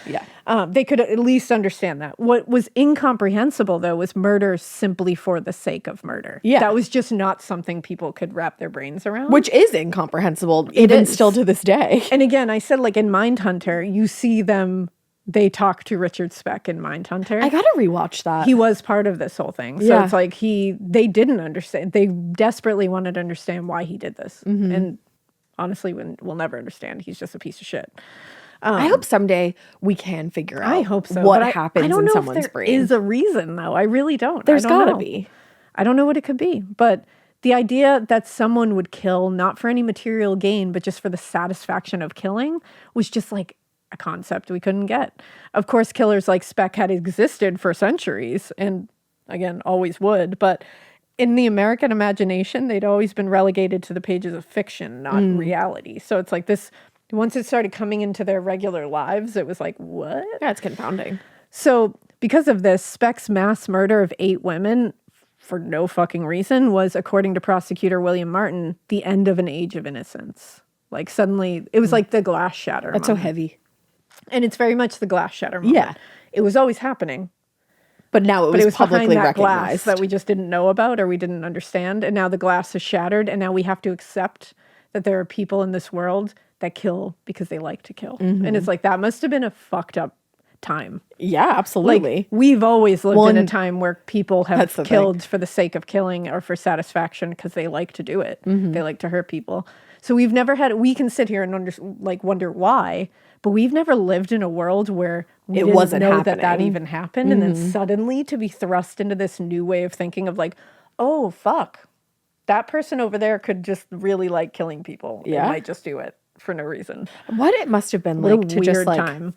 They could at least understand that. What was incomprehensible, though, was murder simply for the sake of murder. Yeah. That was just not something people could wrap their brains around. Which is incomprehensible, even is. still to this day. And again, I said, like, in Mindhunter, you see them they talk to Richard Speck in Mindhunter. I gotta rewatch that. He was part of this whole thing. So it's like they didn't understand. They desperately wanted to understand why he did this. And honestly, we'll never understand. He's just a piece of shit. I hope someday we can figure out I hope so, what but happens I don't in know someone's if there brain. is a reason, though. I really don't. There's I don't gotta know. be. I don't know what it could be. But the idea that someone would kill, not for any material gain, but just for the satisfaction of killing, was just like a concept we couldn't get. Of course, killers like Speck had existed for centuries and, again, always would. But in the American imagination, they'd always been relegated to the pages of fiction, not reality. So it's like this, once it started coming into their regular lives, it was like, what? Yeah, it's confounding. So because of this, Speck's mass murder of 8 women for no fucking reason was, according to prosecutor William Martin, the end of an age of innocence. Like suddenly, it was like the glass shatter That's so moment. heavy. And it's very much the glass shatter moment. Yeah. It was always happening. But now it But it was was behind publicly that glass recognized. that we just didn't know about or we didn't understand. And now the glass is shattered. And now we have to accept that there are people in this world that kill because they like to kill. And it's like, that must have been a fucked up time. Yeah, absolutely. Like, we've always lived in a time where people have That's the killed for the sake of killing or for satisfaction because they like to do it. They like to hurt people. So we've never had, we can sit here and wonder why, but we've never lived in a world where we didn't wasn't know that happening. even happened. And then suddenly to be thrust into this new way of thinking of like, oh, fuck, that person over there could just really like killing people. Yeah. They might just do it for no reason. What it must have been What a like to weird just like time.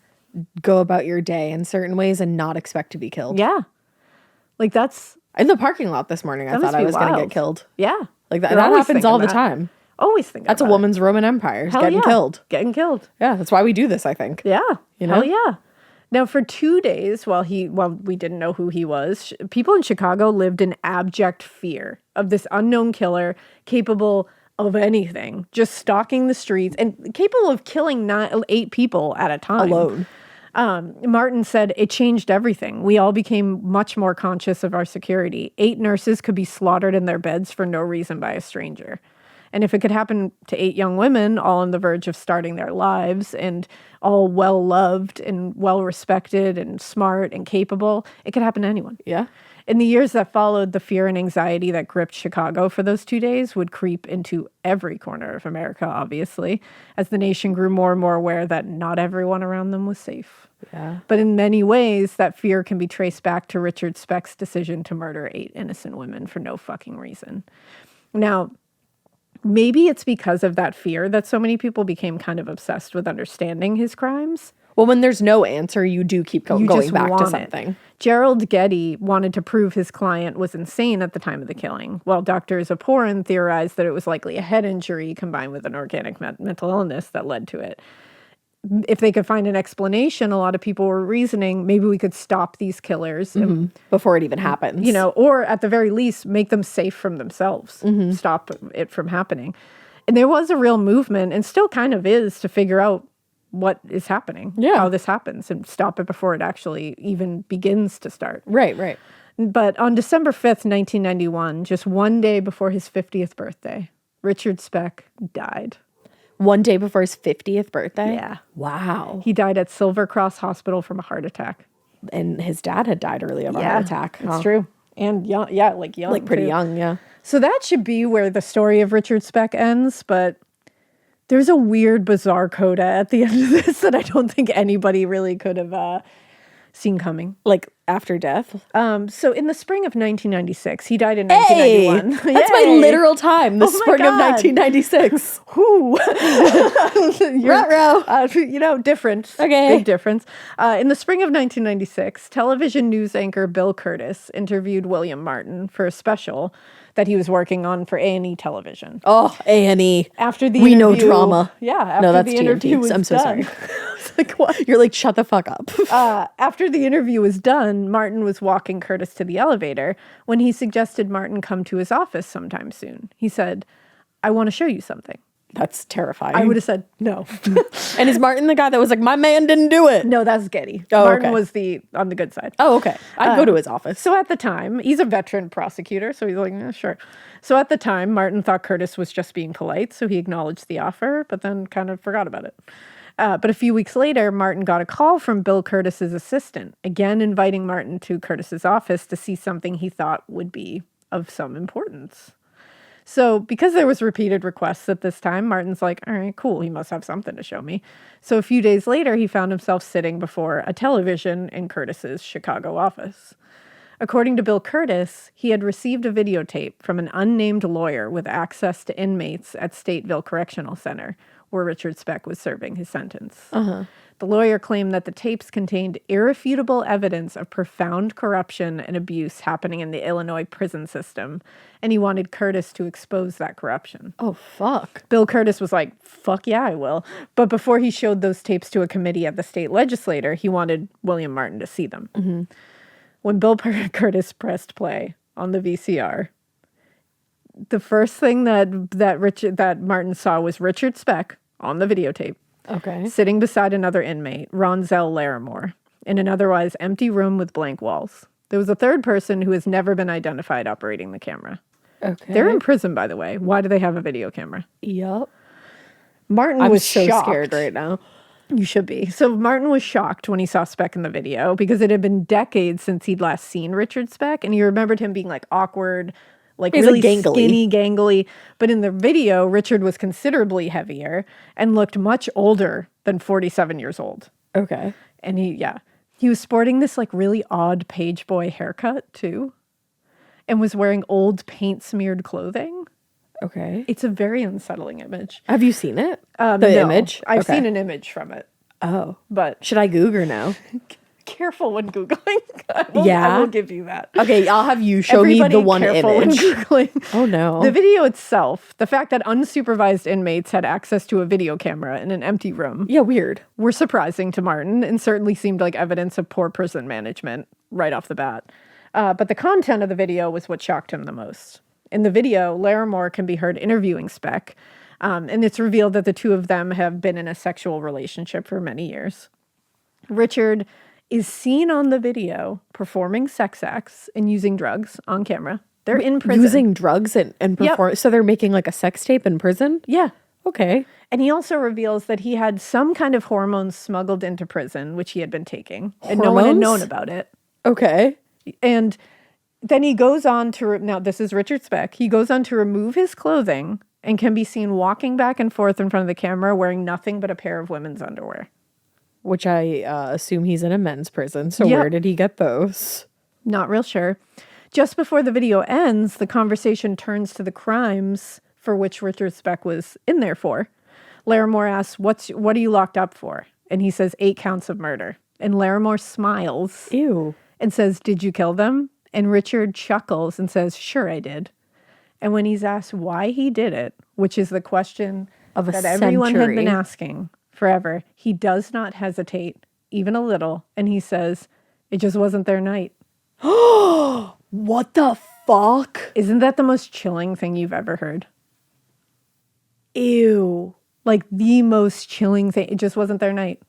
go about your day in certain ways and not expect to be killed. Yeah. Like that's, In the parking lot this morning, I That thought must I be was going to wild. get killed. yeah. Like that, You're that always happens all the thinking that. time. Always think That's a woman's Roman Empire. Is Hell getting yeah. killed. Getting killed. Yeah, that's why we do this, I think. Yeah. You know? Hell yeah. Now, for 2 days, while we didn't know who he was, people in Chicago lived in abject fear of this unknown killer capable of anything, just stalking the streets and capable of killing 8 people at a time. Alone. Martin said it changed everything. We all became much more conscious of our security. 8 nurses could be slaughtered in their beds for no reason by a stranger. And if it could happen to 8 young women, all on the verge of starting their lives and all well-loved and well-respected and smart and capable, it could happen to anyone. Yeah. In the years that followed, the fear and anxiety that gripped Chicago for those 2 days would creep into every corner of America, obviously, as the nation grew more and more aware that not everyone around them was safe. Yeah. But in many ways, that fear can be traced back to Richard Speck's decision to murder 8 innocent women for no fucking reason. Now, maybe it's because of that fear that so many people became kind of obsessed with understanding his crimes. Well, when there's no answer, you do keep You going just back to want it. something. Gerald Getty wanted to prove his client was insane at the time of the killing, while Dr. Zaporin theorized that it was likely a head injury combined with an organic mental illness that led to it. If they could find an explanation, a lot of people were reasoning maybe we could stop these killers and, Before it even happens. you know, or at the very least make them safe from themselves, stop it from happening. And there was a real movement, and still kind of is, to figure out what is happening, how this happens, and stop it before it actually even begins to start. Right, right. But on December 5th, 1991, just one day before his 50th birthday, Richard Speck died. One day before his 50th birthday? Yeah. Wow. He died at Silver Cross Hospital from a heart attack. And his dad had died early of a heart attack. That's true. And young, like young. Like pretty too. young, yeah. So that should be where the story of Richard Speck ends, but there's a weird, bizarre coda at the end of this that I don't think anybody really could have seen coming. Like after death. So in the spring of 1996, he died in Hey! 1991. That's my Yay! literal time, the Oh my spring of God. 1996. Whoo. Ruh-roh. Different. Okay. Big difference. In the spring of 1996, television news anchor Bill Curtis interviewed William Martin for a special that he was working on for A&E television. Oh, A&E. After the We know interview, drama. Yeah, after No, that's the interview TNT. was I'm so done. sorry. I was like, what? You're like, shut the fuck up. After the interview was done, Martin was walking Curtis to the elevator when he suggested Martin come to his office sometime soon. He said, I want to show you something. That's terrifying. I would have said no. And is Martin the guy that was like, my man didn't do it? No, that's Getty. Oh, Martin okay. was on the good side. Oh, okay. I'd go to his office. So at the time, he's a veteran prosecutor, so he's like, sure. So at the time, Martin thought Curtis was just being polite, so he acknowledged the offer, but then kind of forgot about it. But a few weeks later, Martin got a call from Bill Curtis's assistant, again inviting Martin to Curtis's office to see something he thought would be of some importance. So because there was repeated requests at this time, Martin's like, all right, cool, he must have something to show me. So a few days later, he found himself sitting before a television in Curtis's Chicago office. According to Bill Curtis, he had received a videotape from an unnamed lawyer with access to inmates at Stateville Correctional Center, where Richard Speck was serving his sentence. The lawyer claimed that the tapes contained irrefutable evidence of profound corruption and abuse happening in the Illinois prison system, and he wanted Curtis to expose that corruption. Oh, fuck. Bill Curtis was like, fuck yeah, I will. But before he showed those tapes to a committee at the state legislature, he wanted William Martin to see them. When Bill Curtis pressed play on the VCR, the first thing that Martin saw was Richard Speck on the videotape. Okay. Sitting beside another inmate, Ronzell Larimore, in an otherwise empty room with blank walls. There was a third person who has never been identified operating the camera. Okay. They're in prison, by the way. Why do they have a video camera? Yup. Martin I'm was so shocked. scared right now. You should be. So Martin was shocked when he saw Speck in the video because it had been decades since he'd last seen Richard Speck, and he remembered him being like awkward, like He's, really like, gangly. skinny, gangly. But in the video, Richard was considerably heavier and looked much older than 47 years old. Okay. And he was sporting this like really odd page boy haircut too, and was wearing old paint smeared clothing. Okay. It's a very unsettling image. Have you seen it? No, image? I've Okay. seen an image from it, Oh. but Should I Google now? careful when Googling. I Yeah? will give you that. Okay, I'll have you show Everybody me the one careful when image. Googling. Oh, no. The video itself, the fact that unsupervised inmates had access to a video camera in an empty room, Yeah, weird. were surprising to Martin and certainly seemed like evidence of poor prison management right off the bat. But the content of the video was what shocked him the most. In the video, Larimore can be heard interviewing Speck, and it's revealed that the two of them have been in a sexual relationship for many years. Richard is seen on the video performing sex acts and using drugs on camera. They're in prison. Using drugs and perform. So they're making like a sex tape in prison? Yeah. Okay. And he also reveals that he had some kind of hormones smuggled into prison, which he had been taking, and no one had known about it. Okay. And then he goes on to, now this is Richard Speck, he goes on to remove his clothing and can be seen walking back and forth in front of the camera wearing nothing but a pair of women's underwear. Which I assume he's in a men's prison. So Yep. where did he get those? Not real sure. Just before the video ends, the conversation turns to the crimes for which Richard Speck was in there for. Larimore asks, what are you locked up for? And he says 8 counts of murder. And Larimore smiles Ew. and says, did you kill them? And Richard chuckles and says, sure I did. And when he's asked why he did it, which is the question Of a that everyone had been century. asking forever, he does not hesitate even a little. And he says, it just wasn't their night. What the fuck? Isn't that the most chilling thing you've ever heard? Ew. Like the most chilling thing. It just wasn't their night.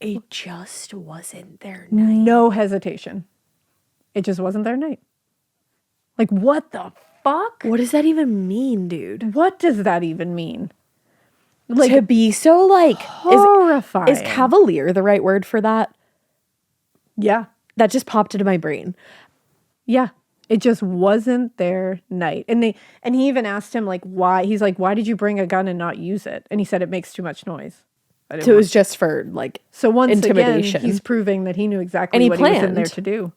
It just wasn't their night. No hesitation. It just wasn't their night. Like, what the fuck? What does that even mean, dude? What does that even mean? Like, to be so like Horrifying. Is cavalier the right word for that? Yeah. That just popped into my brain. Yeah. It just wasn't their night. And he even asked him like why. He's like, why did you bring a gun and not use it? And he said it makes too much noise. So it was just for like So once intimidation. again, he's proving that he knew exactly And he what he was in planned. there to do.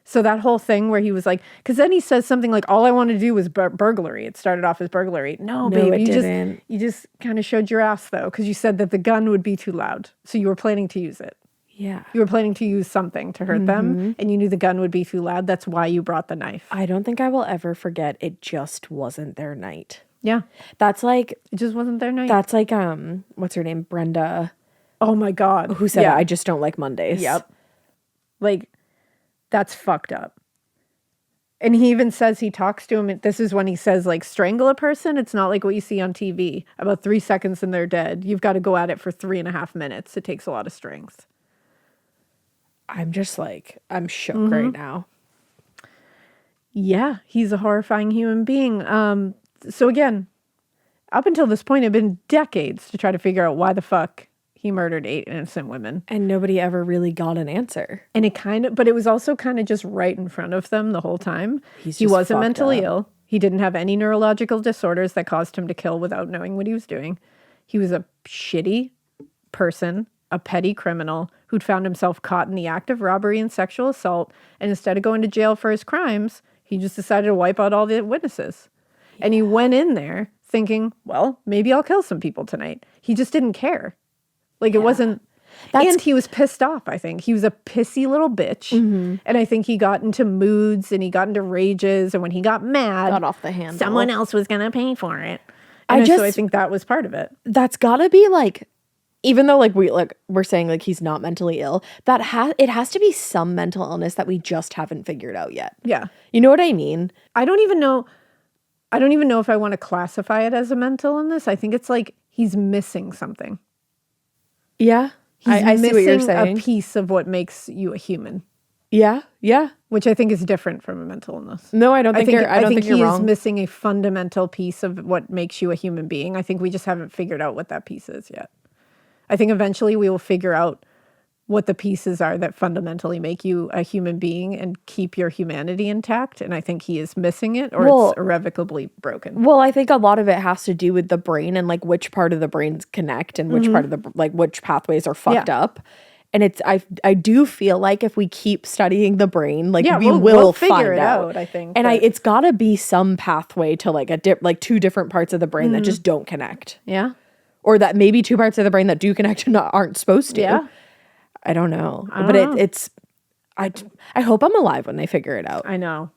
So that whole thing where he was like, because then he says something like, all I wanted to do was burglary. It started off as burglary. No, babe, it you didn't. just kind of showed your ass though, because you said that the gun would be too loud. So you were planning to use it. Yeah. You were planning to use something to hurt them, and you knew the gun would be too loud. That's why you brought the knife. I don't think I will ever forget it just wasn't their night. Yeah, That's like it just wasn't their night. what's her name? Brenda, Oh my God. who said Yeah. I just don't like Mondays. Yep. Like, that's fucked up. And he even says, he talks to him. This is when he says, like, strangle a person. It's not like what you see on TV. About 3 seconds and they're dead. You've got to go at it for 3.5 minutes. It takes a lot of strength. I'm just like, I'm shook right now. Yeah, he's a horrifying human being. So again, up until this point, it had been decades to try to figure out why the fuck he murdered 8 innocent women. And nobody ever really got an answer. And but it was also kind of just right in front of them the whole time. He just wasn't fucked mentally up. ill. He didn't have any neurological disorders that caused him to kill without knowing what he was doing. He was a shitty person, a petty criminal who'd found himself caught in the act of robbery and sexual assault. And instead of going to jail for his crimes, he just decided to wipe out all the witnesses. Yeah. And he went in there thinking, well, maybe I'll kill some people tonight. He just didn't care. Like, it wasn't... and he was pissed off, I think. He was a pissy little bitch. Mm-hmm. And I think he got into moods and he got into rages. And when he got mad... got off the handle. Someone else was going to pay for it. And so I think that was part of it. That's got to be, like... Even though, like, we're saying, like, he's not mentally ill, it has to be some mental illness that we just haven't figured out yet. Yeah. You know what I mean? I don't even know if I want to classify it as a mental illness. I think it's like he's missing something. Yeah. I see what you're saying. A piece of what makes you a human. Yeah. Yeah. Which I think is different from a mental illness. No, I don't think you're wrong. He's missing a fundamental piece of what makes you a human being. I think we just haven't figured out what that piece is yet. I think eventually we will figure out what the pieces are that fundamentally make you a human being and keep your humanity intact. And I think he is missing it, or it's irrevocably broken. Well, I think a lot of it has to do with the brain and like which part of the brains connect and which part of the which pathways are fucked up. And I do feel like if we keep studying the brain, like we'll figure it out. I think, and it's got to be some pathway to like two different parts of the brain that just don't connect. Yeah. Or that maybe two parts of the brain that do connect and aren't supposed to. Yeah. I don't know. It's I hope I'm alive when they figure it out. I know.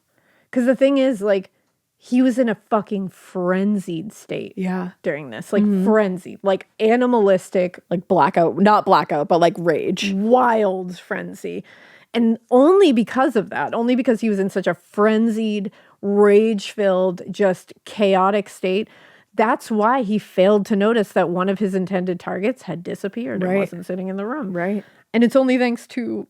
Because the thing is, like, he was in a fucking frenzied state. Yeah. During this. Like, frenzied. Like, animalistic. Like, blackout. Not blackout, but, like, rage. Wild frenzy. And only because of that, only because he was in such a frenzied, rage-filled, just chaotic state, that's why he failed to notice that one of his intended targets had disappeared and wasn't sitting in the room. Right. And it's only thanks to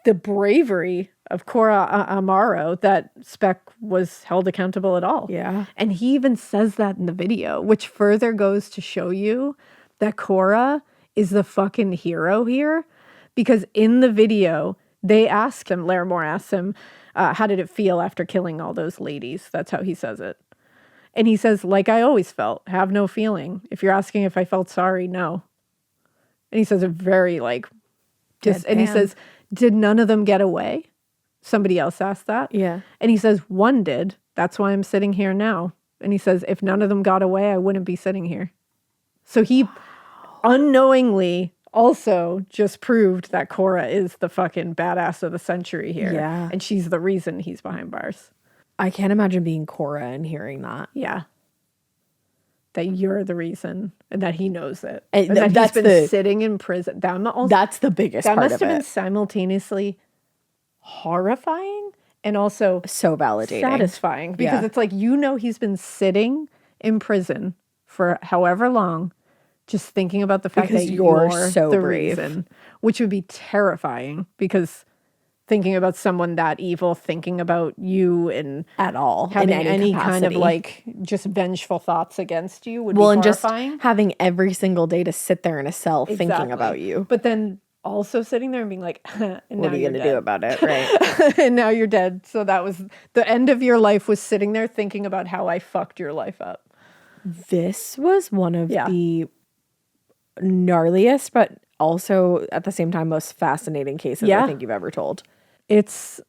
the bravery of Cora Amurao that Speck was held accountable at all. Yeah. And he even says that in the video, which further goes to show you that Cora is the fucking hero here. Because in the video, they asked him, Larimore asked him, how did it feel after killing all those ladies? That's how he says it. And he says, like I always felt, have no feeling. If you're asking if I felt sorry, no. And he says it very like, and he says, did none of them get away? Somebody else asked that. Yeah. And he says, one did. That's why I'm sitting here now. And he says, if none of them got away, I wouldn't be sitting here. So he unknowingly also just proved that Cora is the fucking badass of the century here. Yeah. And she's the reason he's behind bars. I can't imagine being Cora and hearing that. Yeah. That you're the reason and that he knows it. And that he's been sitting in prison. That's the biggest part of it. That must have been simultaneously horrifying and also so validating. Satisfying. Because it's like, he's been sitting in prison for however long just thinking about the fact that you're so the brave. Reason. Which would be terrifying because... thinking about someone that evil, thinking about you and at all, having any kind of like just vengeful thoughts against you would be horrifying. And just having every single day to sit there in a cell thinking about you. But then also sitting there and being like, and what are you going to do about it? Right. And now you're dead. So that was the end of your life, was sitting there thinking about how I fucked your life up. This was one of the gnarliest, but also at the same time most fascinating cases I think you've ever told. It's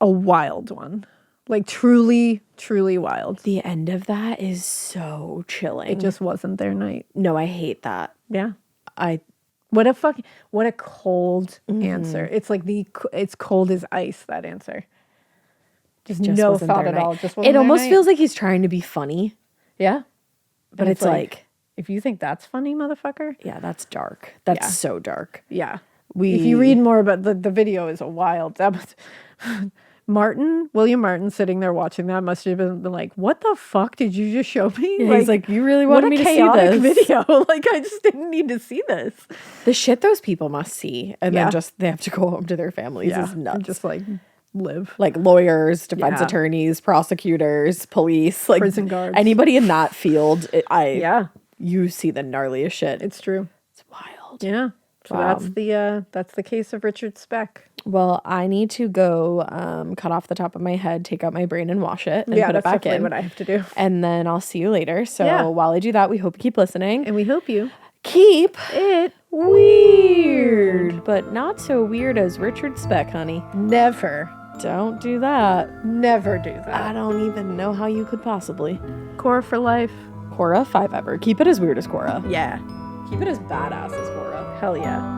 a wild one. Like truly, truly wild. The end of that is so chilling. It just wasn't their night. No, I hate that. Yeah. What a cold answer. It's like it's cold as ice, that answer. Just no thought at all. It almost feels like he's trying to be funny. Yeah. But it's like, if you think that's funny, motherfucker. Yeah, that's dark. That's so dark. Yeah. If you read more about the video is a wild. William Martin sitting there watching that must have been like, what the fuck did you just show me? Yeah, he's like, you really wanted me to see this video. Like, I just didn't need to see this. The shit those people must see. And then they have to go home to their families is nuts. Just like, live. Like lawyers, defense Yeah. attorneys, prosecutors, police, like Prison guards. anybody in that field. Yeah, You see the gnarliest shit. it's true. It's wild. Yeah. So Wow. that's the case of Richard Speck. Well, I need to go cut off the top of my head, take out my brain and wash it and put it that's back definitely in. what I have to do. And then I'll see you later. So Yeah. while I do that, we hope you keep listening. And we hope you Keep it weird, but not so weird as Richard Speck, honey. never, Don't do that. never do I that. don't even know how you could possibly. Cora for life. Cora, 5 ever. Keep it as weird as Cora. Yeah. Keep it as badass as Cora. Hell yeah.